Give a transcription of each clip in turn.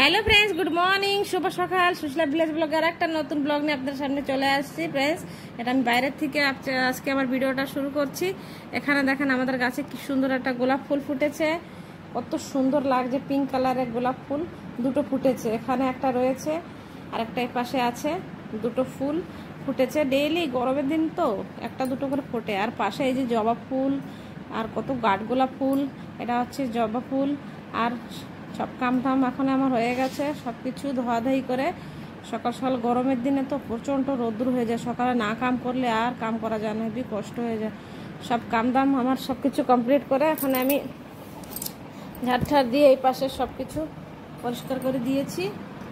Hello friends, good morning, শুভ সকাল। Sushila village ব্লগের একটা নতুন ব্লগ নিয়ে আপনাদের সামনে চলে আসছি ফ্রেন্ডস। এটা আমি বাইরের থেকে আজকে আমার ভিডিওটা শুরু করছি। এখানে দেখেন আমাদের গাছে কি সুন্দর একটা গোলাপ ফুল ফুটেছে, কত সুন্দর লাগছে। পিঙ্ক কালারের গোলাপ ফুল দুটো ফুটেছে, এখানে একটা রয়েছে আর একটা এর পাশে আছে। দুটো ফুল ফুটেছে, ডেইলি গরমের দিন তো একটা দুটো করে ফোটে। আর পাশে এই যে জবা ফুল আর কত গাঠগোলাপ ফুল, এটা হচ্ছে জবা ফুল। আর সব কাম টাম এখন আমার হয়ে গেছে, সব কিছু ধোয়াধুয়ি করে। সকাল সকাল গরমের দিনে তো প্রচণ্ড রোদ্দুর হয়ে যায়, সকালে না কাম করলে আর কাম করা যায় না, হেবি কষ্ট হয়ে যায়। সব কাম দাম আমার সব কিছু কমপ্লিট করে এখন আমি ঝাড় দিয়ে এই পাশে সব কিছু পরিষ্কার করে দিয়েছি।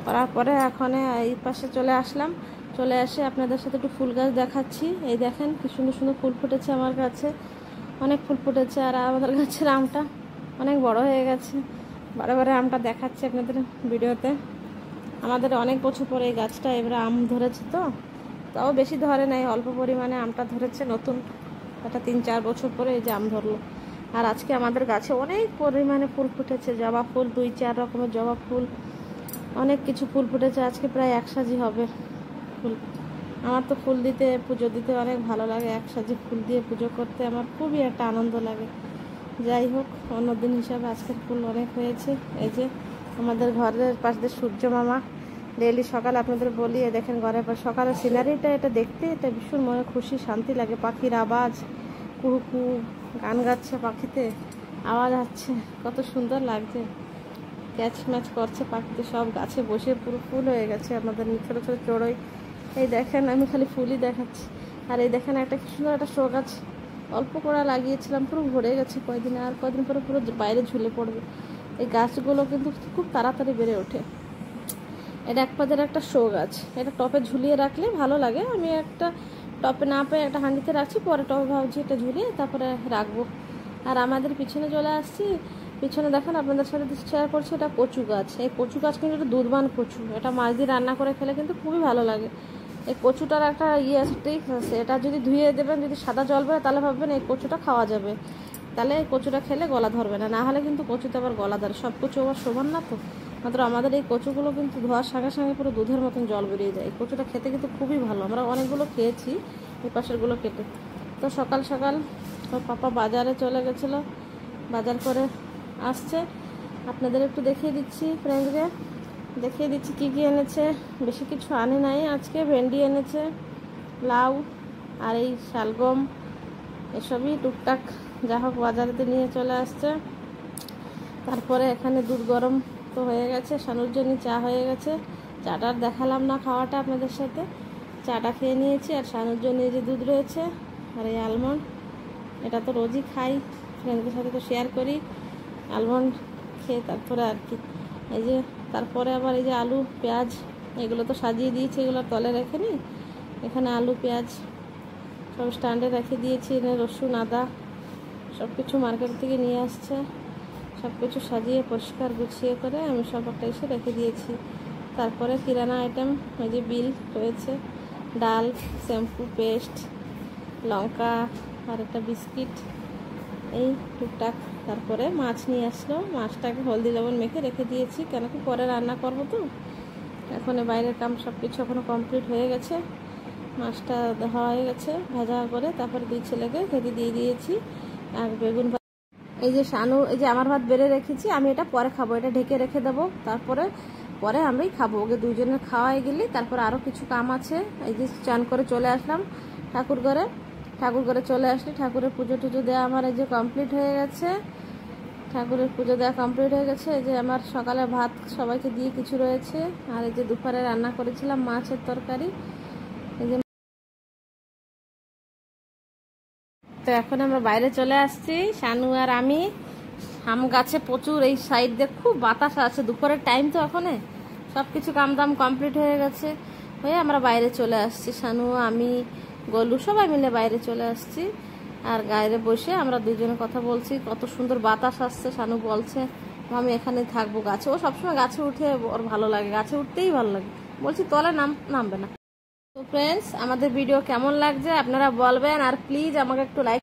করার পরে এখন এই পাশে চলে আসলাম। চলে আসে আপনাদের সাথে একটু ফুল গাছ দেখাচ্ছি। এই দেখেন কি সুন্দর সুন্দর ফুল ফুটেছে আমার কাছে, অনেক ফুল ফুটেছে। আর আমাদের গাছের আমটা অনেক বড় হয়ে গেছে, বারে বারে আমটা দেখাচ্ছি আপনাদের ভিডিওতে। আমাদের অনেক বছর পরে এই গাছটা এবারে আম ধরেছে, তো তাও বেশি ধরে নাই, অল্প পরিমাণে আমটা ধরেছে। নতুন একটা 3-4 বছর পরে এই যে আম ধরলো। আর আজকে আমাদের গাছে অনেক পরিমাণে ফুল ফুটেছে, জবা ফুল 2-4 রকমের জবা ফুল, অনেক কিছু ফুল ফুটেছে। আজকে প্রায় 1 সাজি হবে ফুল। আমার তো ফুল দিতে, পুজো দিতে অনেক ভালো লাগে। 1 সাজি ফুল দিয়ে পুজো করতে আমার খুবই একটা আনন্দ লাগে। যাই হোক, অন্যদিন হিসাবে আজকের ফুল অনেক হয়েছে। এই যে আমাদের ঘরের পাশ দিয়ে সূর্য মামা ডেইলি সকালে আপনাদের বলি, দেখেন ঘরের পাশ সকালের সিনারিটা, এটা দেখতে এটা ভীষণ মনে খুশি শান্তি লাগে। পাখির আওয়াজ, কুহু কুহু গান গাচ্ছে, পাখিতে আওয়াজ হচ্ছে, কত সুন্দর লাগছে। ক্যাচ ম্যাচ করছে পাখিতে, সব গাছে বসে পুরো ফুল হয়ে গেছে আমাদের ছোটো ছোটো চড়োই। এই দেখেন আমি খালি ফুলই দেখাচ্ছি। আর এই দেখেন একটা কি সুন্দর একটা শো গাছ, অল্প করে লাগিয়েছিলাম, পুরো ভরে গেছে কয়দিনে। আর কয়দিন পরে পুরো বাইরে ঝুলে পড়বে। এই গাছগুলো কিন্তু খুব তাড়াতাড়ি বেড়ে ওঠে। এটা এক পাদের একটা শো গাছ, এটা টপে ঝুলিয়ে রাখলে ভালো লাগে। আমি একটা টপে না পেয়ে একটা হাঁড়িতে রাখছি, পরে টপে ভাবছি এটা ঝুলিয়ে তারপরে রাখবো। আর আমাদের পিছনে চলে আসছি, পিছনে দেখেন আপনাদের সাথে শেয়ার করছি, এটা কচু গাছ। এই কচু গাছ কিন্তু এটা দুধবান কচু, এটা মাছ দিয়ে রান্না করে খেলে কিন্তু খুবই ভালো লাগে। এই কচুটার একটা ট্রিক্স আছে, এটা যদি ধুয়ে দেবেন, যদি সাদা জল বেরোয় তাহলে ভাববেন এই কচুটা খাওয়া যাবে, তাহলে এই কচুটা খেলে গলা ধরবে না। না হলে কিন্তু কচুতে আবার গলা ধরে। সব কচু আবার সমান না, তো মাত্র আমাদের এই কচুগুলো কিন্তু ধোয়ার সঙ্গে সঙ্গে পুরো দুধের মতন জল বেরিয়ে যায়। এই কচুটা খেতে কিন্তু খুবই ভালো, আমরা অনেকগুলো খেয়েছি এই পাশেরগুলো কেটে। তো সকাল সকাল ওর পাপা বাজারে চলে গেছিলো, বাজার করে আসছে। আপনাদের একটু দেখিয়ে দিচ্ছি, ফ্রেন্ডকে দেখিয়ে দিচ্ছি কী কী এনেছে। বেশি কিছু আনে নাই আজকে, ভেন্ডি এনেছে, লাউ আর এই শালগম, এসবই টুকটাক যা হোক বাজারেতে নিয়ে চলে আসছে। তারপরে এখানে দুধ গরম তো হয়ে গেছে, শানুর জন্য চা হয়ে গেছে। চাটার দেখালাম না খাওয়াটা আপনাদের সাথে, চাটা খেয়ে নিয়েছি। আর শানুর জন্য এই যে দুধ রয়েছে আর এই আলমন্ড, এটা তো রোজই খাই, ফ্রেন্ডদের সাথে তো শেয়ার করি। আলমন্ড খেয়ে তারপরে আর কি এই যে, তারপরে আবার এই যে আলু পেঁয়াজ এগুলো তো সাজিয়ে দিয়েছি, এগুলো তলে রেখে নিই। এখানে আলু পেঁয়াজ সব স্ট্যান্ডে রেখে দিয়েছি। এনে রসুন আদা সব কিছু মার্কেট থেকে নিয়ে আসছে, সব কিছু সাজিয়ে পরিষ্কার গুছিয়ে করে আমি সব একটা এসে রেখে দিয়েছি। তারপরে কিরানা আইটেম, এই যে বিল রয়েছে, ডাল, শ্যাম্পু, পেস্ট, লঙ্কা আর একটা বিস্কিট, এই টুকটাক। তারপরে মাছ নিয়ে আসলো, মাছটাকে হলদি লবণ মেখে রেখে দিয়েছি, কেন কি পরে রান্না করবো তো। এখন বাইরের কাম সব কিছু এখনও কমপ্লিট হয়ে গেছে। মাছটা ধোয়া হয়ে গেছে ভাজা করে, তারপরে 2 ছেলেকে খেতে দিয়ে দিয়েছি। আর বেগুন, এই যে শানু, এই যে আমার ভাত বেড়ে রেখেছি, আমি এটা পরে খাবো, এটা ঢেকে রেখে দেবো, তারপরে পরে আমি খাবো। ওকে দুজনের খাওয়াই গেলি, তারপর আরও কিছু কাম আছে। এই যে চান করে চলে আসলাম ঠাকুর ঘরে চলে আসলি। ঠাকুরের পুজো টুজো দেওয়া আমার এই যে কমপ্লিট হয়ে গেছে, ঠাকুরের পুজো দেওয়া কমপ্লিট হয়ে গেছে। এই যে আমার সকালে ভাত সবাইকে দিয়ে কিছু রয়েছে। আর এই যে দুপুরে রান্না করেছিলাম মাছের তরকারি। এই যে তো এখন আমরা বাইরে চলে আসছি, শানু আর আমি। আম গাছে প্রচুর, এই সাইড দিয়ে খুব বাতাস আছে, দুপুরের টাইম তো এখনে সব কিছু কাম দাম কমপ্লিট হয়ে গেছে, হয়ে আমরা বাইরে চলে আসছি। শানু, আমি, গোলু সবাই মিলে বাইরে চলে আসছি। আর বাইরে বসে আমরা দুজনে কথা বলছি, কত সুন্দর বাতাস আসছে। শানু বলছে আমি এখানে থাকবো গাছে, ও সবসময় গাছে উঠে ওর ভালো লাগে, গাছে উঠতেই ভালো লাগে। বলছি তলে নামবে না। তো ফ্রেন্ডস, আমাদের ভিডিও কেমন লাগছে আপনারা বলবেন, আর প্লিজ আমাকে একটু লাইক